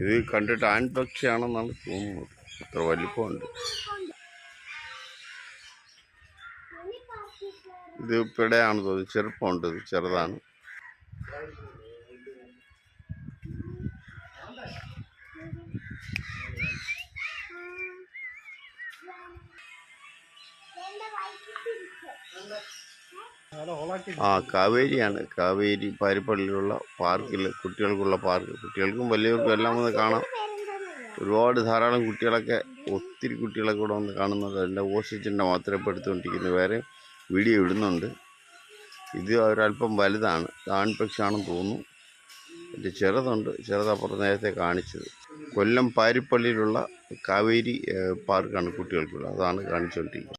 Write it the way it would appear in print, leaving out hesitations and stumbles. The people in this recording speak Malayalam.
ഇത് കണ്ടിട്ട് ആൺപക്ഷിയാണെന്നാണ് തോന്നുന്നത്. അത്ര വലിപ്പമുണ്ട്. ഇത് പിടയാണ് തോന്നുന്നു. ചെറുപ്പമുണ്ട്. ഇത് ചെറുതാണ്. കാവേരിയാണ്. കാവേരി പാരിപ്പള്ളിയിലുള്ള പാർക്കിൽ കുട്ടികൾക്കുള്ള പാർക്ക്. കുട്ടികൾക്കും വലിയവർക്കും എല്ലാം വന്ന് കാണാം. ഒരുപാട് ധാരാളം കുട്ടികളൊക്കെ, ഒത്തിരി കുട്ടികളൊക്കെ ഇവിടെ വന്ന് കാണുന്നത്. അതിൻ്റെ ഓക്സിജൻ്റെ മാത്രമേ എടുത്തുകൊണ്ടിരിക്കുന്നു. വേറെ വീഡിയോ ഇടുന്നുണ്ട്. ഇത് ഒരല്പം വലുതാണ്. ആൺപക്ഷിയാണെന്ന് തോന്നുന്നു. ഇത് ചെറുതുണ്ട്. ചെറുതപ്പുറത്ത് നേരത്തെ കാണിച്ചത്. കൊല്ലം പാരിപ്പള്ളിയിലുള്ള കാവേരി പാർക്കാണ് കുട്ടികൾക്കുള്ളത്. അതാണ് കാണിച്ചുകൊണ്ടിരിക്കുന്നത്.